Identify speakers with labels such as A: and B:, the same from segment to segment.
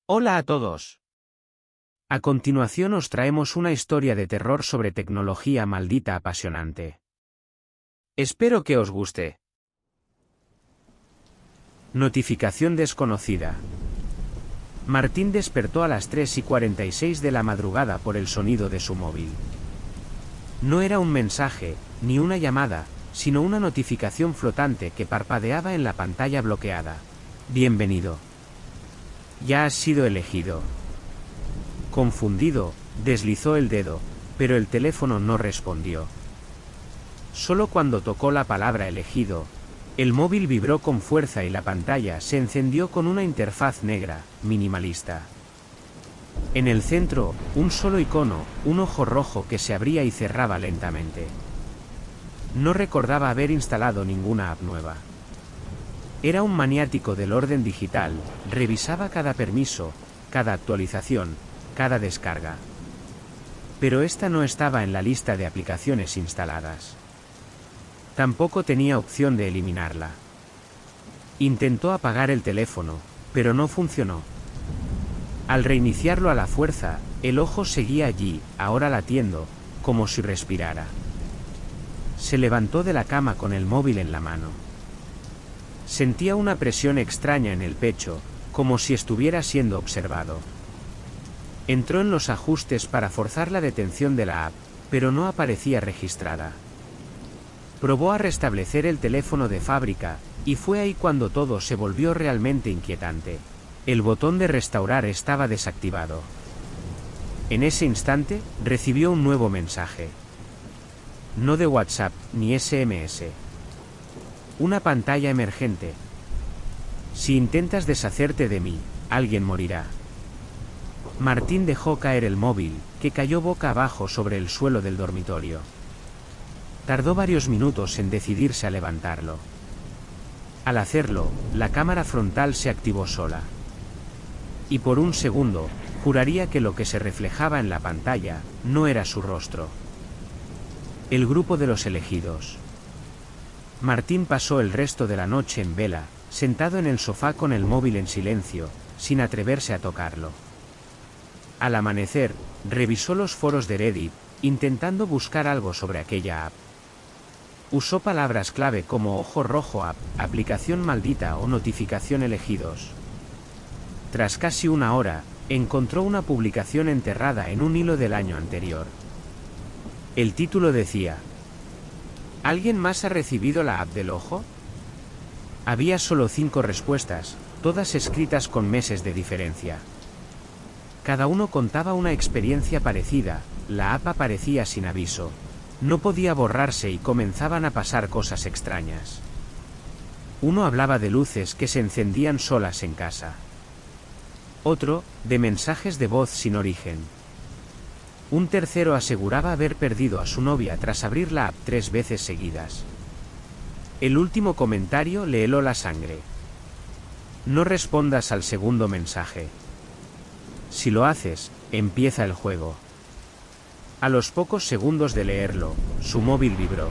A: Hola a todos. A continuación os traemos una historia de terror sobre tecnología maldita apasionante. Espero que os guste. Notificación desconocida. Martín despertó a las 3:46 de la madrugada por el sonido de su móvil. No era un mensaje, ni una llamada, sino una notificación flotante que parpadeaba en la pantalla bloqueada. Bienvenido. Ya has sido elegido. Confundido, deslizó el dedo, pero el teléfono no respondió. Solo cuando tocó la palabra elegido, el móvil vibró con fuerza y la pantalla se encendió con una interfaz negra, minimalista. En el centro, un solo icono, un ojo rojo que se abría y cerraba lentamente. No recordaba haber instalado ninguna app nueva. Era un maniático del orden digital, revisaba cada permiso, cada actualización, cada descarga. Pero esta no estaba en la lista de aplicaciones instaladas. Tampoco tenía opción de eliminarla. Intentó apagar el teléfono, pero no funcionó. Al reiniciarlo a la fuerza, el ojo seguía allí, ahora latiendo, como si respirara. Se levantó de la cama con el móvil en la mano. Sentía una presión extraña en el pecho, como si estuviera siendo observado. Entró en los ajustes para forzar la detención de la app, pero no aparecía registrada. Probó a restablecer el teléfono de fábrica, y fue ahí cuando todo se volvió realmente inquietante. El botón de restaurar estaba desactivado. En ese instante, recibió un nuevo mensaje. No de WhatsApp, ni SMS. Una pantalla emergente. Si intentas deshacerte de mí, alguien morirá. Martín dejó caer el móvil, que cayó boca abajo sobre el suelo del dormitorio. Tardó varios minutos en decidirse a levantarlo. Al hacerlo, la cámara frontal se activó sola. Y por un segundo, juraría que lo que se reflejaba en la pantalla no era su rostro. El grupo de los elegidos. Martín pasó el resto de la noche en vela, sentado en el sofá con el móvil en silencio, sin atreverse a tocarlo. Al amanecer, revisó los foros de Reddit, intentando buscar algo sobre aquella app. Usó palabras clave como ojo rojo app, aplicación maldita o notificación elegidos. Tras casi una hora, encontró una publicación enterrada en un hilo del año anterior. El título decía: ¿alguien más ha recibido la app del ojo? Había solo 5 respuestas, todas escritas con meses de diferencia. Cada uno contaba una experiencia parecida, la app aparecía sin aviso. No podía borrarse y comenzaban a pasar cosas extrañas. Uno hablaba de luces que se encendían solas en casa. Otro, de mensajes de voz sin origen. Un tercero aseguraba haber perdido a su novia tras abrir la app 3 veces seguidas. El último comentario le heló la sangre. No respondas al segundo mensaje. Si lo haces, empieza el juego. A los pocos segundos de leerlo, su móvil vibró.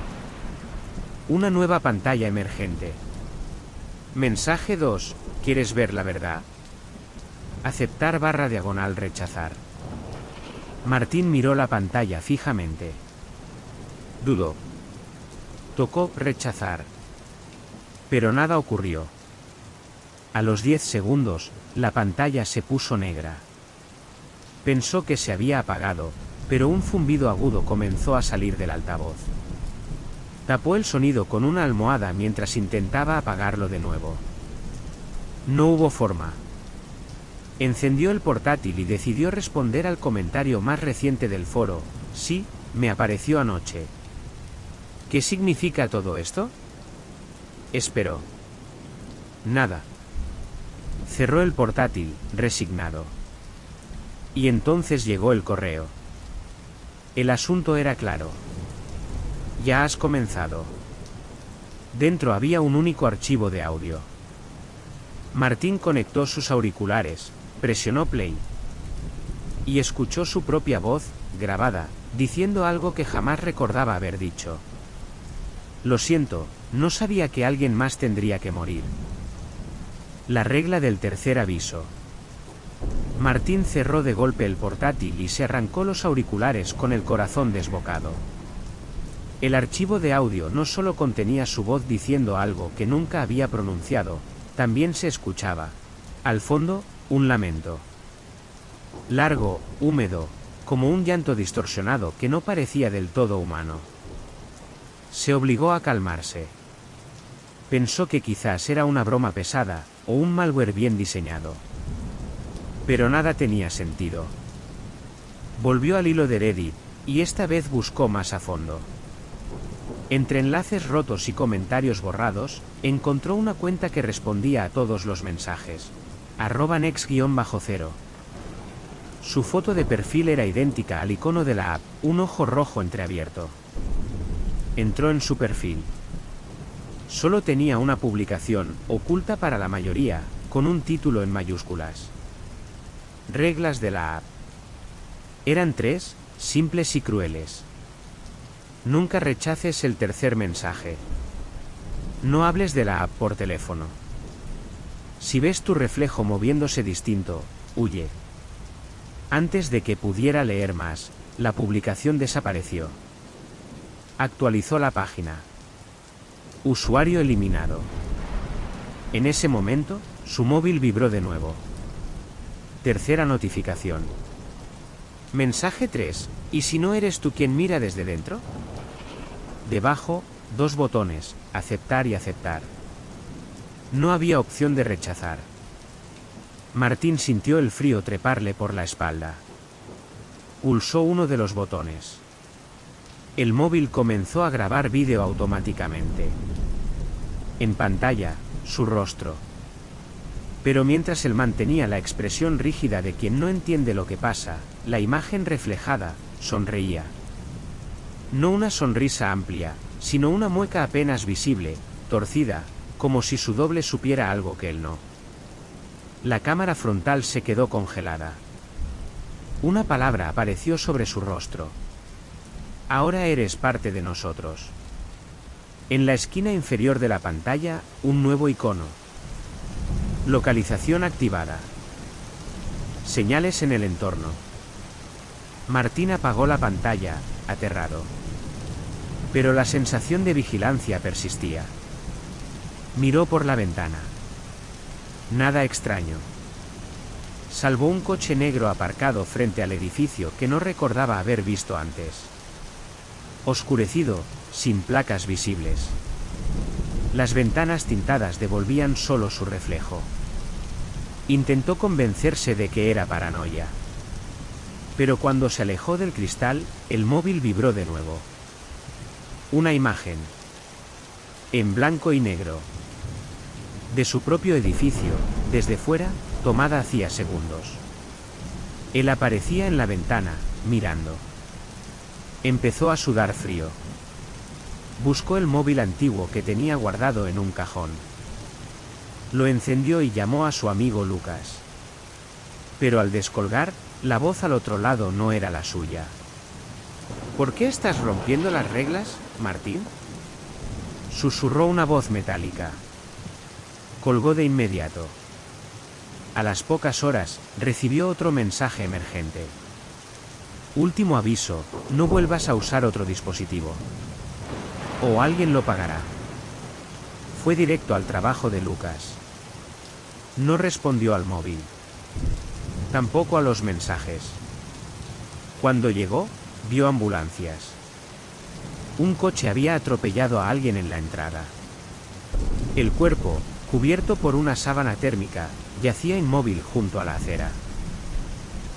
A: Una nueva pantalla emergente. Mensaje 2, ¿quieres ver la verdad? Aceptar // rechazar. Martín miró la pantalla fijamente. Dudó. Tocó rechazar. Pero nada ocurrió. A los 10 segundos, la pantalla se puso negra. Pensó que se había apagado, pero un zumbido agudo comenzó a salir del altavoz. Tapó el sonido con una almohada mientras intentaba apagarlo de nuevo. No hubo forma. Encendió el portátil y decidió responder al comentario más reciente del foro: sí, me apareció anoche. ¿Qué significa todo esto? Esperó. Nada. Cerró el portátil, resignado. Y entonces llegó el correo. El asunto era claro. Ya has comenzado. Dentro había un único archivo de audio. Martín conectó sus auriculares, presionó play. Y escuchó su propia voz, grabada, diciendo algo que jamás recordaba haber dicho. Lo siento, no sabía que alguien más tendría que morir. La regla del tercer aviso. Martín cerró de golpe el portátil y se arrancó los auriculares con el corazón desbocado. El archivo de audio no solo contenía su voz diciendo algo que nunca había pronunciado, también se escuchaba, al fondo, un lamento. Largo, húmedo, como un llanto distorsionado que no parecía del todo humano. Se obligó a calmarse. Pensó que quizás era una broma pesada, o un malware bien diseñado. Pero nada tenía sentido. Volvió al hilo de Reddit, y esta vez buscó más a fondo. Entre enlaces rotos y comentarios borrados, encontró una cuenta que respondía a todos los mensajes. @next_0. Su foto de perfil era idéntica al icono de la app, un ojo rojo entreabierto. Entró en su perfil. Solo tenía una publicación, oculta para la mayoría, con un título en mayúsculas. Reglas de la app. Eran 3, simples y crueles. Nunca rechaces el tercer mensaje. No hables de la app por teléfono. Si ves tu reflejo moviéndose distinto, huye. Antes de que pudiera leer más, la publicación desapareció. Actualizó la página. Usuario eliminado. En ese momento, su móvil vibró de nuevo. Tercera notificación. Mensaje 3. ¿Y si no eres tú quien mira desde dentro? Debajo, 2 botones, aceptar y aceptar. No había opción de rechazar. Martín sintió el frío treparle por la espalda. Pulsó uno de los botones. El móvil comenzó a grabar vídeo automáticamente. En pantalla, su rostro. Pero mientras él mantenía la expresión rígida de quien no entiende lo que pasa, la imagen reflejada, sonreía. No una sonrisa amplia, sino una mueca apenas visible, torcida, como si su doble supiera algo que él no. La cámara frontal se quedó congelada. Una palabra apareció sobre su rostro. Ahora eres parte de nosotros. En la esquina inferior de la pantalla, un nuevo icono. Localización activada. Señales en el entorno. Martín apagó la pantalla, aterrado. Pero la sensación de vigilancia persistía. Miró por la ventana. Nada extraño. Salvo un coche negro aparcado frente al edificio que no recordaba haber visto antes. Oscurecido, sin placas visibles. Las ventanas tintadas devolvían solo su reflejo. Intentó convencerse de que era paranoia. Pero cuando se alejó del cristal, el móvil vibró de nuevo. Una imagen. En blanco y negro. De su propio edificio, desde fuera, tomada hacía segundos. Él aparecía en la ventana, mirando. Empezó a sudar frío. Buscó el móvil antiguo que tenía guardado en un cajón. Lo encendió y llamó a su amigo Lucas. Pero al descolgar, la voz al otro lado no era la suya. ¿Por qué estás rompiendo las reglas, Martín? Susurró una voz metálica. Colgó de inmediato. A las pocas horas, recibió otro mensaje emergente. Último aviso, no vuelvas a usar otro dispositivo. O alguien lo pagará. Fue directo al trabajo de Lucas. No respondió al móvil. Tampoco a los mensajes. Cuando llegó, vio ambulancias. Un coche había atropellado a alguien en la entrada. El cuerpo, cubierto por una sábana térmica, yacía inmóvil junto a la acera.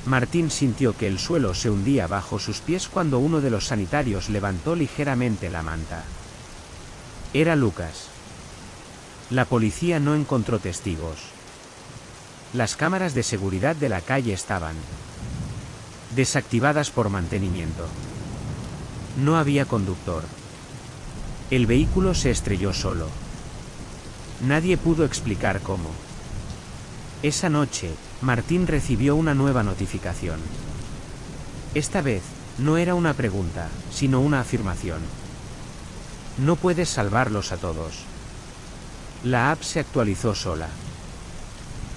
A: Martín sintió que el suelo se hundía bajo sus pies cuando uno de los sanitarios levantó ligeramente la manta. Era Lucas. La policía no encontró testigos. Las cámaras de seguridad de la calle estaban desactivadas por mantenimiento. No había conductor. El vehículo se estrelló solo. Nadie pudo explicar cómo. Esa noche, Martín recibió una nueva notificación. Esta vez, no era una pregunta, sino una afirmación. No puedes salvarlos a todos. La app se actualizó sola.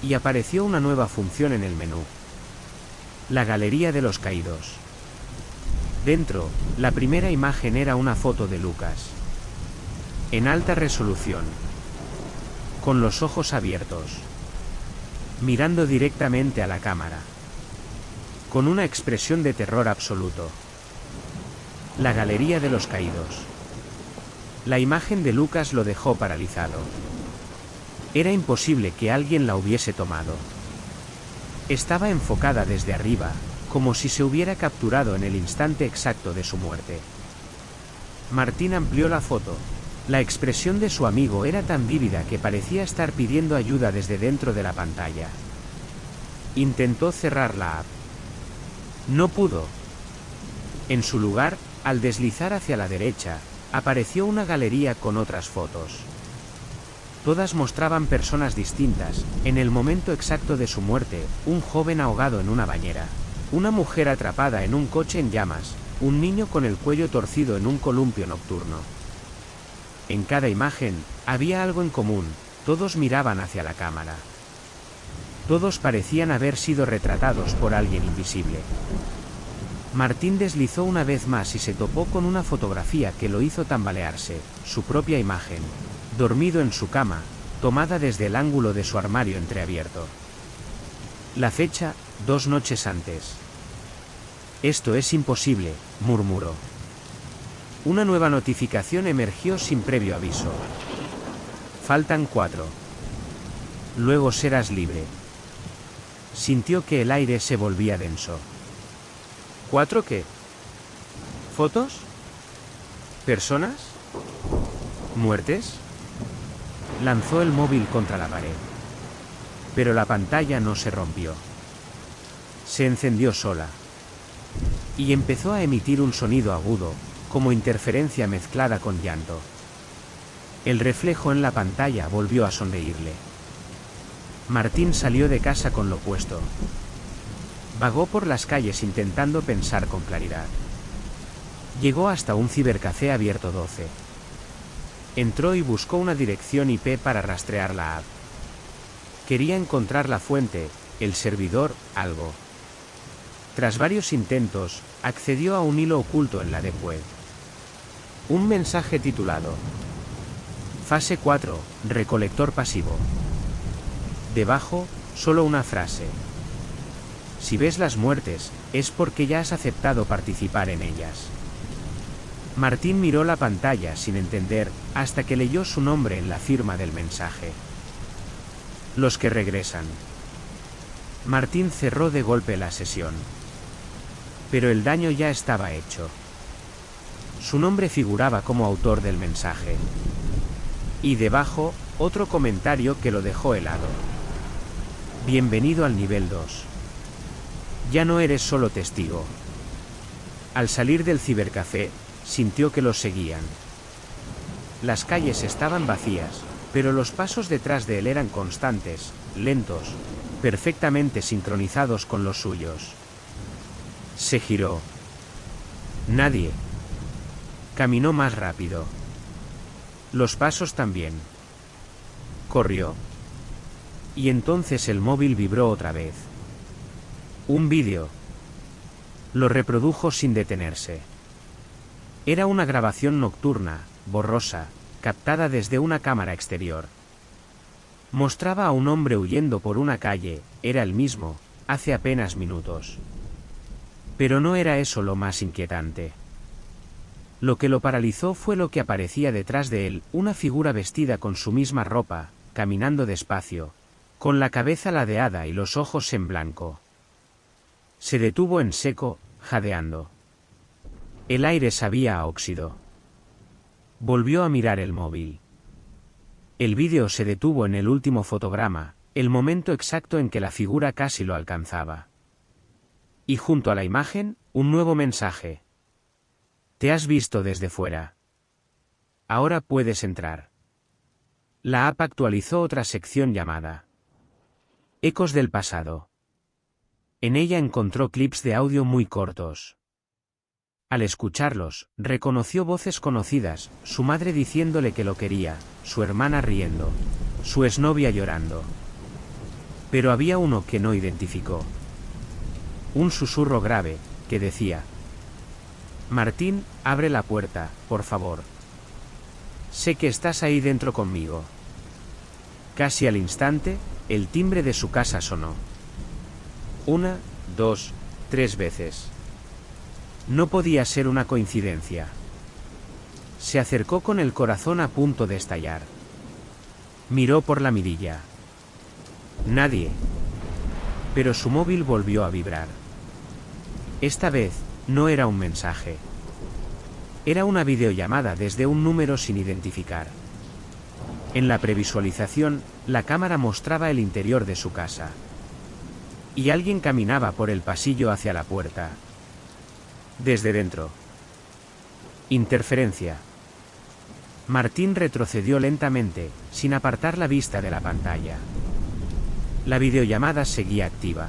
A: Y apareció una nueva función en el menú. La galería de los caídos. Dentro, la primera imagen era una foto de Lucas. En alta resolución. Con los ojos abiertos. Mirando directamente a la cámara. Con una expresión de terror absoluto. La galería de los caídos. La imagen de Lucas lo dejó paralizado. Era imposible que alguien la hubiese tomado. Estaba enfocada desde arriba, como si se hubiera capturado en el instante exacto de su muerte. Martín amplió la foto. La expresión de su amigo era tan vívida que parecía estar pidiendo ayuda desde dentro de la pantalla. Intentó cerrar la app. No pudo. En su lugar, al deslizar hacia la derecha, apareció una galería con otras fotos. Todas mostraban personas distintas. En el momento exacto de su muerte, un joven ahogado en una bañera, una mujer atrapada en un coche en llamas, un niño con el cuello torcido en un columpio nocturno. En cada imagen, había algo en común, todos miraban hacia la cámara. Todos parecían haber sido retratados por alguien invisible. Martín deslizó una vez más y se topó con una fotografía que lo hizo tambalearse, su propia imagen, dormido en su cama, tomada desde el ángulo de su armario entreabierto. La fecha, 2 noches antes. Esto es imposible, murmuró. Una nueva notificación emergió sin previo aviso. Faltan 4. Luego serás libre. Sintió que el aire se volvía denso. ¿4 qué? ¿Fotos? ¿Personas? ¿Muertes? Lanzó el móvil contra la pared. Pero la pantalla no se rompió. Se encendió sola. Y empezó a emitir un sonido agudo, como interferencia mezclada con llanto. El reflejo en la pantalla volvió a sonreírle. Martín salió de casa con lo puesto. Vagó por las calles intentando pensar con claridad. Llegó hasta un cibercafé abierto 12. Entró y buscó una dirección IP para rastrear la app. Quería encontrar la fuente, el servidor, algo. Tras varios intentos, accedió a un hilo oculto en la Deep Web. Un mensaje titulado Fase 4, recolector pasivo. Debajo, solo una frase. Si ves las muertes, es porque ya has aceptado participar en ellas. Martín miró la pantalla sin entender, hasta que leyó su nombre en la firma del mensaje. Los que regresan. Martín cerró de golpe la sesión. Pero el daño ya estaba hecho. Su nombre figuraba como autor del mensaje. Y debajo, otro comentario que lo dejó helado. Bienvenido al nivel 2. Ya no eres solo testigo. Al salir del cibercafé, sintió que los seguían. Las calles estaban vacías, pero los pasos detrás de él eran constantes, lentos, perfectamente sincronizados con los suyos. Se giró. Nadie. Caminó más rápido. Los pasos también. Corrió. Y entonces el móvil vibró otra vez. Un vídeo. Lo reprodujo sin detenerse. Era una grabación nocturna, borrosa, captada desde una cámara exterior. Mostraba a un hombre huyendo por una calle, era el mismo, hace apenas minutos. Pero no era eso lo más inquietante. Lo que lo paralizó fue lo que aparecía detrás de él, una figura vestida con su misma ropa, caminando despacio, con la cabeza ladeada y los ojos en blanco. Se detuvo en seco, jadeando. El aire sabía a óxido. Volvió a mirar el móvil. El vídeo se detuvo en el último fotograma, el momento exacto en que la figura casi lo alcanzaba. Y junto a la imagen, un nuevo mensaje. Te has visto desde fuera. Ahora puedes entrar. La app actualizó otra sección llamada Ecos del pasado. En ella encontró clips de audio muy cortos. Al escucharlos, reconoció voces conocidas, su madre diciéndole que lo quería, su hermana riendo, su exnovia llorando. Pero había uno que no identificó. Un susurro grave, que decía: Martín, abre la puerta, por favor. Sé que estás ahí dentro conmigo. Casi al instante, el timbre de su casa sonó. 1, 2, 3 veces. No podía ser una coincidencia. Se acercó con el corazón a punto de estallar. Miró por la mirilla. Nadie. Pero su móvil volvió a vibrar. Esta vez, no era un mensaje. Era una videollamada desde un número sin identificar. En la previsualización, la cámara mostraba el interior de su casa. Y alguien caminaba por el pasillo hacia la puerta. Desde dentro. Interferencia. Martín retrocedió lentamente, sin apartar la vista de la pantalla. La videollamada seguía activa.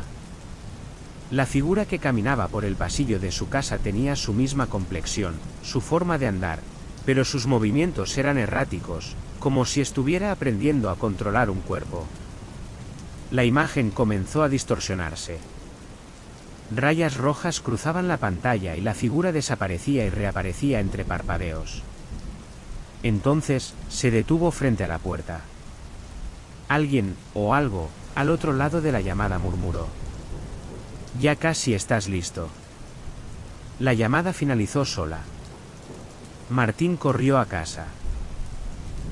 A: La figura que caminaba por el pasillo de su casa tenía su misma complexión, su forma de andar, pero sus movimientos eran erráticos, como si estuviera aprendiendo a controlar un cuerpo. La imagen comenzó a distorsionarse. Rayas rojas cruzaban la pantalla y la figura desaparecía y reaparecía entre parpadeos. Entonces, se detuvo frente a la puerta. Alguien, o algo, al otro lado de la llamada murmuró: Ya casi estás listo. La llamada finalizó sola. Martín corrió a casa.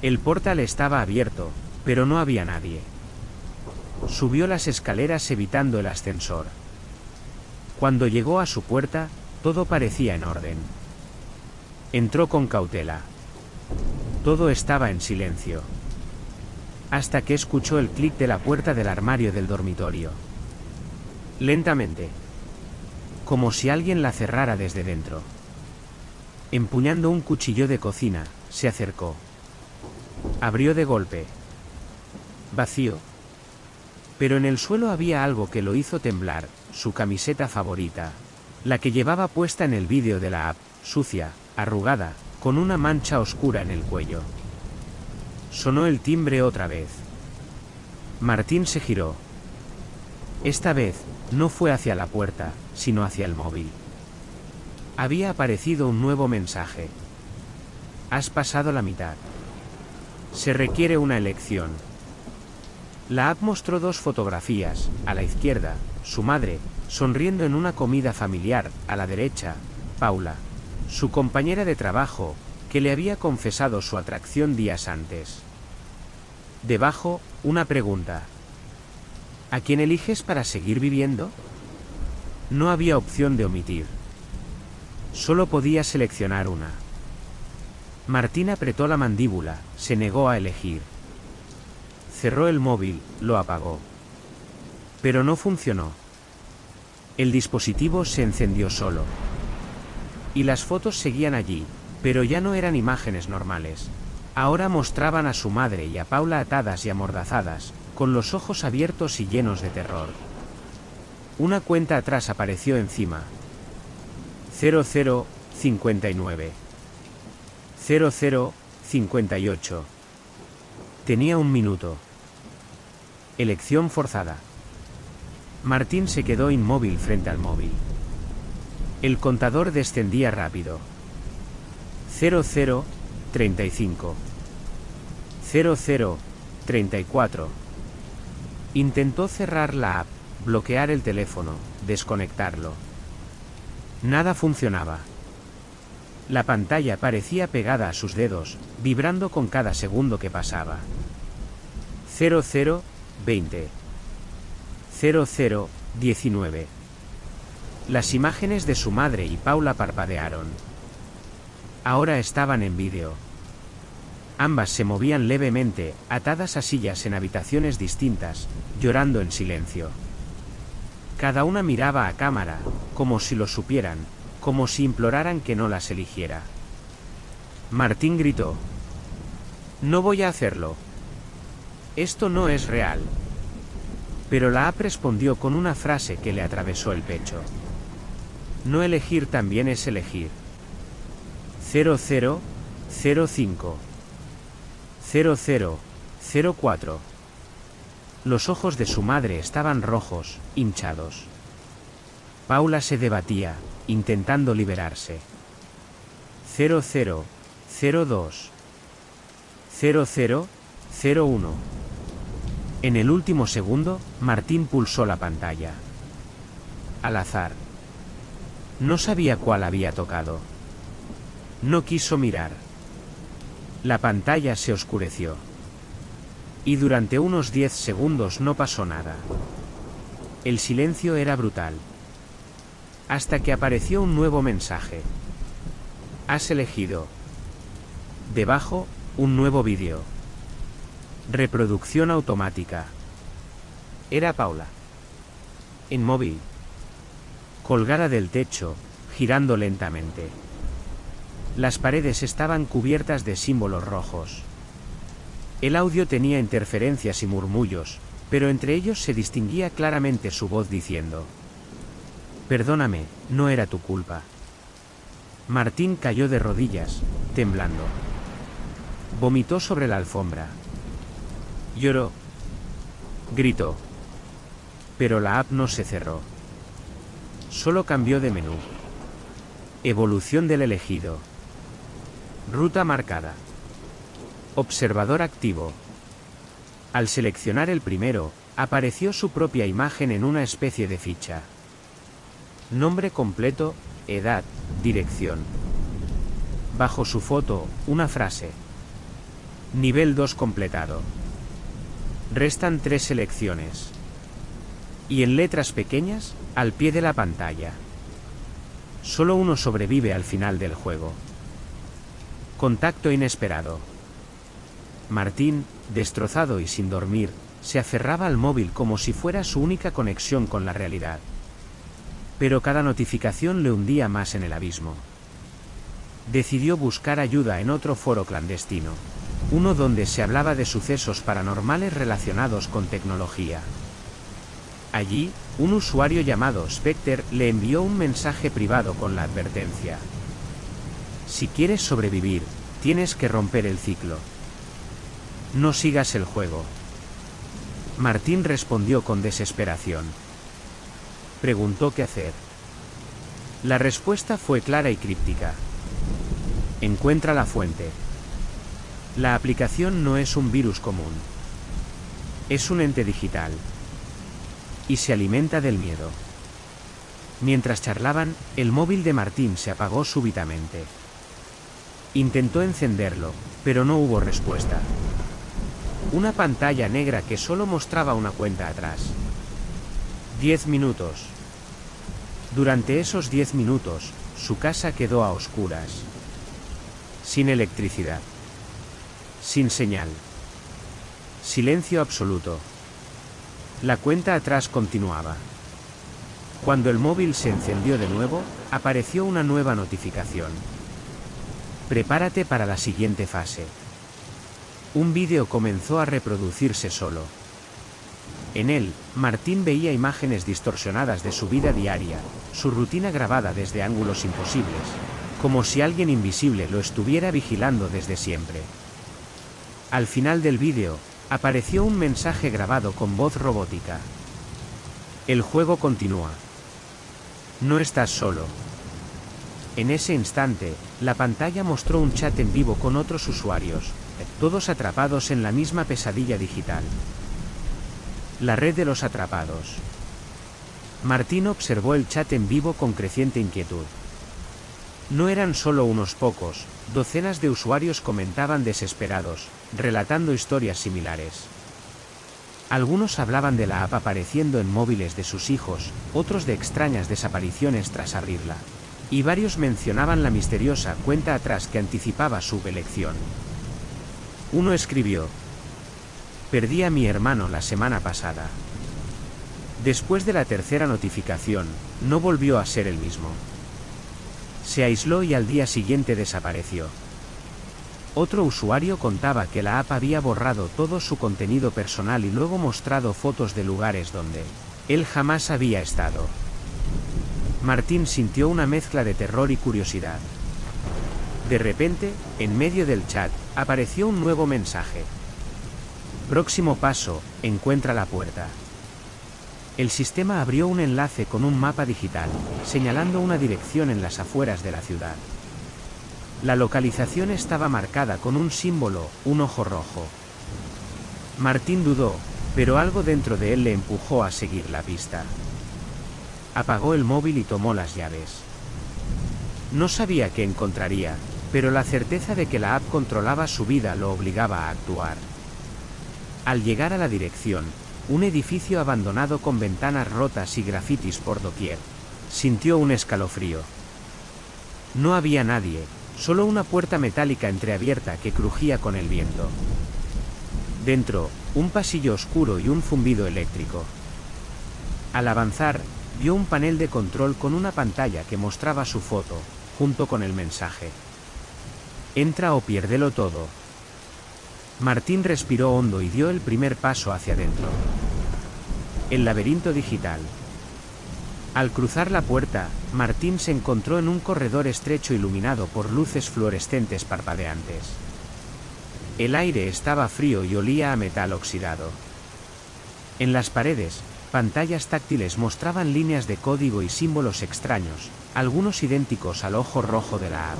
A: El portal estaba abierto, pero no había nadie. Subió las escaleras evitando el ascensor. Cuando llegó a su puerta, todo parecía en orden. Entró con cautela. Todo estaba en silencio. Hasta que escuchó el clic de la puerta del armario del dormitorio. Lentamente. Como si alguien la cerrara desde dentro. Empuñando un cuchillo de cocina, se acercó. Abrió de golpe. Vacío. Pero en el suelo había algo que lo hizo temblar, su camiseta favorita. La que llevaba puesta en el vídeo de la app, sucia, arrugada, con una mancha oscura en el cuello. Sonó el timbre otra vez. Martín se giró. Esta vez, no fue hacia la puerta, sino hacia el móvil. Había aparecido un nuevo mensaje. Has pasado la mitad. Se requiere una elección. La app mostró dos fotografías, a la izquierda, su madre, sonriendo en una comida familiar, a la derecha, Paula, su compañera de trabajo, que le había confesado su atracción días antes. Debajo, una pregunta. ¿A quién eliges para seguir viviendo? No había opción de omitir. Solo podía seleccionar una. Martín apretó la mandíbula, se negó a elegir. Cerró el móvil, lo apagó. Pero no funcionó. El dispositivo se encendió solo. Y las fotos seguían allí, pero ya no eran imágenes normales. Ahora mostraban a su madre y a Paula atadas y amordazadas, con los ojos abiertos y llenos de terror. Una cuenta atrás apareció encima. 0059. 0058. Tenía un minuto. Elección forzada. Martín se quedó inmóvil frente al móvil. El contador descendía rápido. 0035. 0034. Intentó cerrar la app, bloquear el teléfono, desconectarlo. Nada funcionaba. La pantalla parecía pegada a sus dedos, vibrando con cada segundo que pasaba. 0020. 0019. Las imágenes de su madre y Paula parpadearon. Ahora estaban en vídeo. Ambas se movían levemente, atadas a sillas en habitaciones distintas, llorando en silencio. Cada una miraba a cámara, como si lo supieran, como si imploraran que no las eligiera. Martín gritó: No voy a hacerlo. Esto no es real. Pero la app respondió con una frase que le atravesó el pecho. No elegir también es elegir. 0005. 0004. Los ojos de su madre estaban rojos, hinchados. Paula se debatía, intentando liberarse. 0002 0001. En el último segundo, Martín pulsó la pantalla. Al azar. No sabía cuál había tocado. No quiso mirar. La pantalla se oscureció. Y durante unos 10 segundos no pasó nada. El silencio era brutal. Hasta que apareció un nuevo mensaje. Has elegido. Debajo, un nuevo vídeo. Reproducción automática. Era Paula. En móvil. Colgada del techo, girando lentamente. Las paredes estaban cubiertas de símbolos rojos. El audio tenía interferencias y murmullos, pero entre ellos se distinguía claramente su voz diciendo: Perdóname, no era tu culpa. Martín cayó de rodillas, temblando. Vomitó sobre la alfombra. Lloró. Gritó. Pero la app no se cerró. Solo cambió de menú. Evolución del elegido. Ruta marcada. Observador activo. Al seleccionar el primero, apareció su propia imagen en una especie de ficha. Nombre completo, edad, dirección. Bajo su foto, una frase. Nivel 2 completado. Restan 3 selecciones. Y en letras pequeñas, al pie de la pantalla. Solo uno sobrevive al final del juego. Contacto inesperado. Martín, destrozado y sin dormir, se aferraba al móvil como si fuera su única conexión con la realidad. Pero cada notificación le hundía más en el abismo. Decidió buscar ayuda en otro foro clandestino, uno donde se hablaba de sucesos paranormales relacionados con tecnología. Allí, un usuario llamado Specter le envió un mensaje privado con la advertencia: si quieres sobrevivir, tienes que romper el ciclo. No sigas el juego. Martín respondió con desesperación. Preguntó qué hacer. La respuesta fue clara y críptica. Encuentra la fuente. La aplicación no es un virus común. Es un ente digital. Y se alimenta del miedo. Mientras charlaban, el móvil de Martín se apagó súbitamente. Intentó encenderlo, pero no hubo respuesta. Una pantalla negra que solo mostraba una cuenta atrás. 10 minutos. Durante esos 10 minutos, su casa quedó a oscuras. Sin electricidad. Sin señal. Silencio absoluto. La cuenta atrás continuaba. Cuando el móvil se encendió de nuevo, apareció una nueva notificación. Prepárate para la siguiente fase. Un vídeo comenzó a reproducirse solo. En él, Martín veía imágenes distorsionadas de su vida diaria, su rutina grabada desde ángulos imposibles, como si alguien invisible lo estuviera vigilando desde siempre. Al final del vídeo, apareció un mensaje grabado con voz robótica. El juego continúa. No estás solo. En ese instante, la pantalla mostró un chat en vivo con otros usuarios, todos atrapados en la misma pesadilla digital. La red de los atrapados. Martín observó el chat en vivo con creciente inquietud. No eran solo unos pocos, docenas de usuarios comentaban desesperados, relatando historias similares. Algunos hablaban de la app apareciendo en móviles de sus hijos, otros de extrañas desapariciones tras abrirla. Y varios mencionaban la misteriosa cuenta atrás que anticipaba su elección. Uno escribió: perdí a mi hermano la semana pasada. Después de la tercera notificación, no volvió a ser el mismo. Se aisló y al día siguiente desapareció. Otro usuario contaba que la app había borrado todo su contenido personal y luego mostrado fotos de lugares donde él jamás había estado. Martín sintió una mezcla de terror y curiosidad. De repente, en medio del chat, apareció un nuevo mensaje. Próximo paso, encuentra la puerta. El sistema abrió un enlace con un mapa digital, señalando una dirección en las afueras de la ciudad. La localización estaba marcada con un símbolo, un ojo rojo. Martín dudó, pero algo dentro de él le empujó a seguir la pista. Apagó el móvil y tomó las llaves. No sabía qué encontraría, pero la certeza de que la app controlaba su vida lo obligaba a actuar. Al llegar a la dirección, un edificio abandonado con ventanas rotas y grafitis por doquier, sintió un escalofrío. No había nadie, solo una puerta metálica entreabierta que crujía con el viento. Dentro, un pasillo oscuro y un zumbido eléctrico. Al avanzar, vio un panel de control con una pantalla que mostraba su foto, junto con el mensaje: «Entra o piérdelo todo». Martín respiró hondo y dio el primer paso hacia adentro. El laberinto digital. Al cruzar la puerta, Martín se encontró en un corredor estrecho iluminado por luces fluorescentes parpadeantes. El aire estaba frío y olía a metal oxidado. En las paredes, pantallas táctiles mostraban líneas de código y símbolos extraños, algunos idénticos al ojo rojo de la app.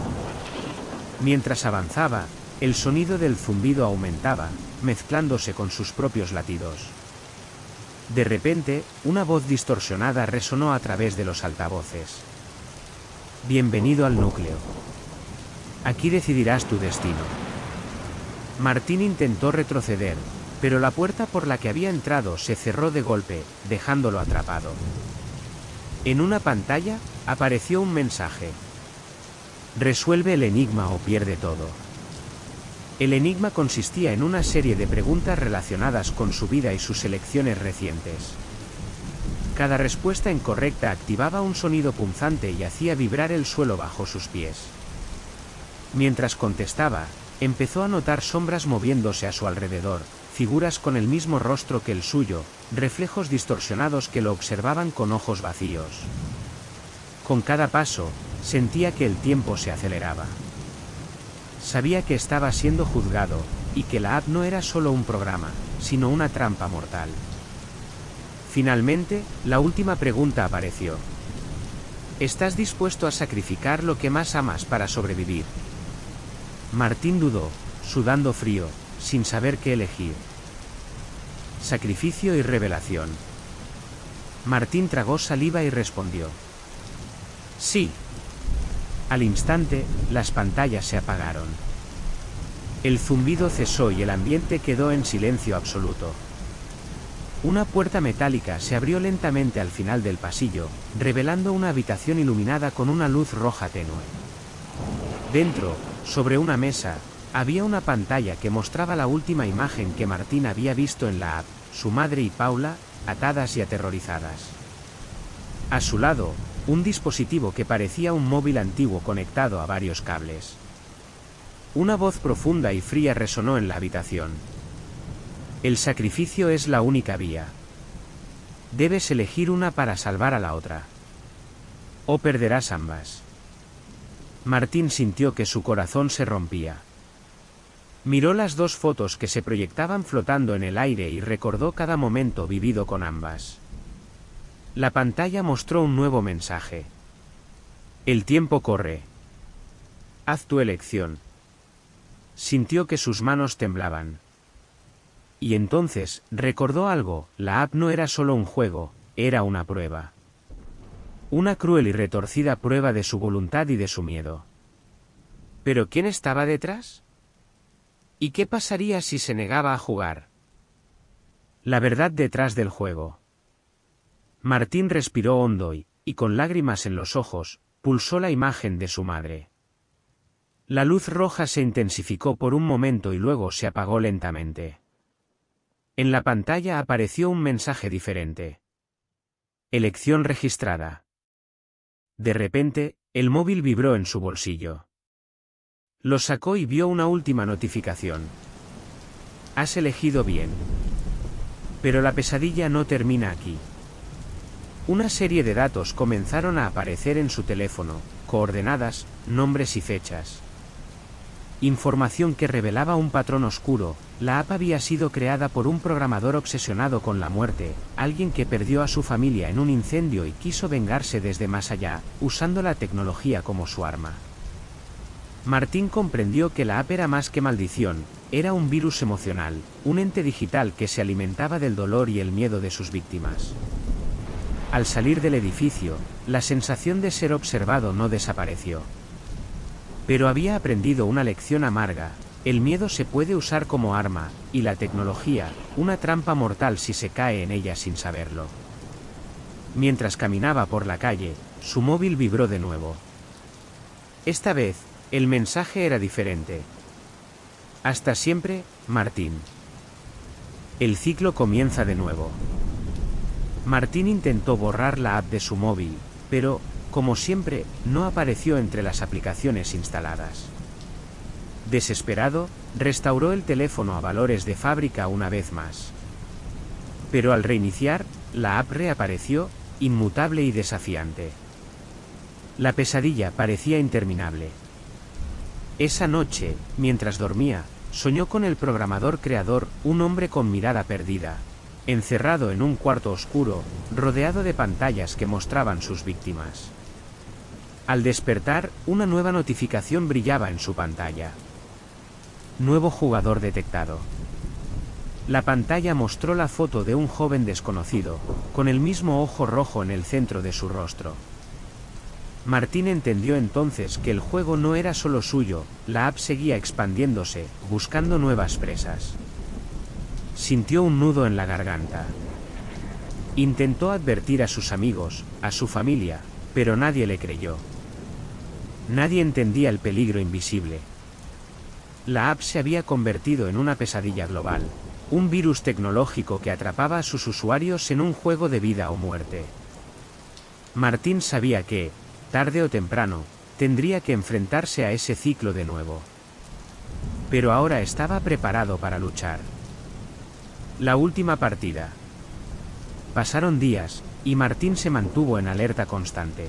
A: Mientras avanzaba, el sonido del zumbido aumentaba, mezclándose con sus propios latidos. De repente, una voz distorsionada resonó a través de los altavoces. «Bienvenido al núcleo. Aquí decidirás tu destino». Martín intentó retroceder, pero la puerta por la que había entrado se cerró de golpe, dejándolo atrapado. En una pantalla, apareció un mensaje: «Resuelve el enigma o pierde todo». El enigma consistía en una serie de preguntas relacionadas con su vida y sus elecciones recientes. Cada respuesta incorrecta activaba un sonido punzante y hacía vibrar el suelo bajo sus pies. Mientras contestaba, empezó a notar sombras moviéndose a su alrededor, figuras con el mismo rostro que el suyo, reflejos distorsionados que lo observaban con ojos vacíos. Con cada paso, sentía que el tiempo se aceleraba. Sabía que estaba siendo juzgado, y que la app no era solo un programa, sino una trampa mortal. Finalmente, la última pregunta apareció. ¿Estás dispuesto a sacrificar lo que más amas para sobrevivir? Martín dudó, sudando frío, sin saber qué elegir. Sacrificio y revelación. Martín tragó saliva y respondió: «Sí». Al instante, las pantallas se apagaron. El zumbido cesó y el ambiente quedó en silencio absoluto. Una puerta metálica se abrió lentamente al final del pasillo, revelando una habitación iluminada con una luz roja tenue. Dentro, sobre una mesa, había una pantalla que mostraba la última imagen que Martín había visto en la app: su madre y Paula, atadas y aterrorizadas. A su lado, un dispositivo que parecía un móvil antiguo conectado a varios cables. Una voz profunda y fría resonó en la habitación. «El sacrificio es la única vía. Debes elegir una para salvar a la otra. O perderás ambas». Martín sintió que su corazón se rompía. Miró las dos fotos que se proyectaban flotando en el aire y recordó cada momento vivido con ambas. La pantalla mostró un nuevo mensaje: «El tiempo corre. Haz tu elección». Sintió que sus manos temblaban. Y entonces, recordó algo: la app no era solo un juego, era una prueba. Una cruel y retorcida prueba de su voluntad y de su miedo. ¿Pero quién estaba detrás? ¿Y qué pasaría si se negaba a jugar? La verdad detrás del juego. Martín respiró hondo y, con lágrimas en los ojos, pulsó la imagen de su madre. La luz roja se intensificó por un momento y luego se apagó lentamente. En la pantalla apareció un mensaje diferente. Elección registrada. De repente, el móvil vibró en su bolsillo. Lo sacó y vio una última notificación. Has elegido bien. Pero la pesadilla no termina aquí. Una serie de datos comenzaron a aparecer en su teléfono: coordenadas, nombres y fechas. Información que revelaba un patrón oscuro. La app había sido creada por un programador obsesionado con la muerte, alguien que perdió a su familia en un incendio y quiso vengarse desde más allá, usando la tecnología como su arma. Martín comprendió que la app era más que maldición, era un virus emocional, un ente digital que se alimentaba del dolor y el miedo de sus víctimas. Al salir del edificio, la sensación de ser observado no desapareció. Pero había aprendido una lección amarga: el miedo se puede usar como arma, y la tecnología, una trampa mortal si se cae en ella sin saberlo. Mientras caminaba por la calle, su móvil vibró de nuevo. Esta vez, el mensaje era diferente. Hasta siempre, Martín. El ciclo comienza de nuevo. Martín intentó borrar la app de su móvil, pero, como siempre, no apareció entre las aplicaciones instaladas. Desesperado, restauró el teléfono a valores de fábrica una vez más. Pero al reiniciar, la app reapareció, inmutable y desafiante. La pesadilla parecía interminable. Esa noche, mientras dormía, soñó con el programador creador, un hombre con mirada perdida, encerrado en un cuarto oscuro, rodeado de pantallas que mostraban sus víctimas. Al despertar, una nueva notificación brillaba en su pantalla. Nuevo jugador detectado. La pantalla mostró la foto de un joven desconocido, con el mismo ojo rojo en el centro de su rostro. Martín entendió entonces que el juego no era solo suyo, la app seguía expandiéndose, buscando nuevas presas. Sintió un nudo en la garganta. Intentó advertir a sus amigos, a su familia, pero nadie le creyó. Nadie entendía el peligro invisible. La app se había convertido en una pesadilla global, un virus tecnológico que atrapaba a sus usuarios en un juego de vida o muerte. Martín sabía que, tarde o temprano, tendría que enfrentarse a ese ciclo de nuevo. Pero ahora estaba preparado para luchar. La última partida. Pasaron días, y Martín se mantuvo en alerta constante.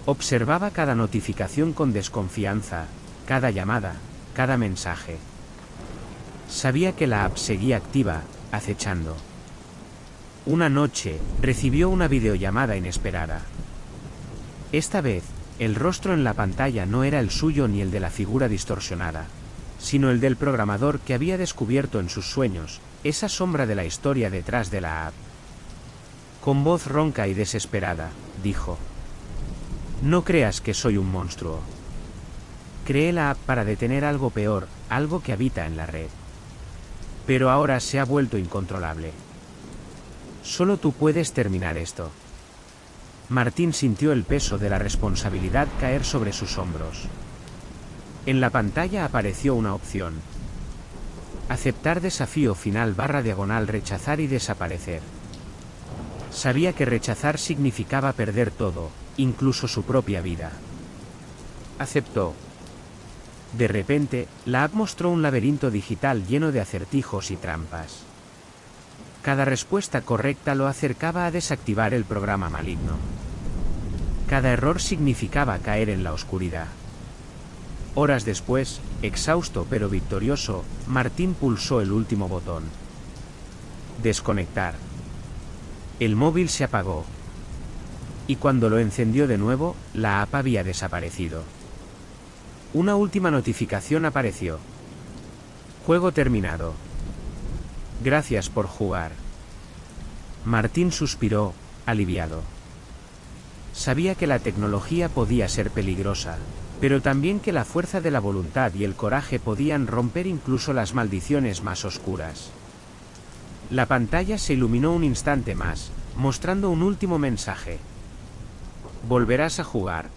A: Observaba cada notificación con desconfianza, cada llamada, cada mensaje. Sabía que la app seguía activa, acechando. Una noche, recibió una videollamada inesperada. Esta vez, el rostro en la pantalla no era el suyo ni el de la figura distorsionada, sino el del programador que había descubierto en sus sueños, esa sombra de la historia detrás de la app. Con voz ronca y desesperada, dijo: «No creas que soy un monstruo. Creé la app para detener algo peor, algo que habita en la red. Pero ahora se ha vuelto incontrolable. Solo tú puedes terminar esto». Martín sintió el peso de la responsabilidad caer sobre sus hombros. En la pantalla apareció una opción. Aceptar desafío final / rechazar y desaparecer. Sabía que rechazar significaba perder todo, incluso su propia vida. Aceptó. De repente, la app mostró un laberinto digital lleno de acertijos y trampas. Cada respuesta correcta lo acercaba a desactivar el programa maligno. Cada error significaba caer en la oscuridad. Horas después, exhausto pero victorioso, Martín pulsó el último botón. Desconectar. El móvil se apagó. Y cuando lo encendió de nuevo, la app había desaparecido. Una última notificación apareció. Juego terminado. Gracias por jugar. Martín suspiró, aliviado. Sabía que la tecnología podía ser peligrosa, pero también que la fuerza de la voluntad y el coraje podían romper incluso las maldiciones más oscuras. La pantalla se iluminó un instante más, mostrando un último mensaje. Volverás a jugar.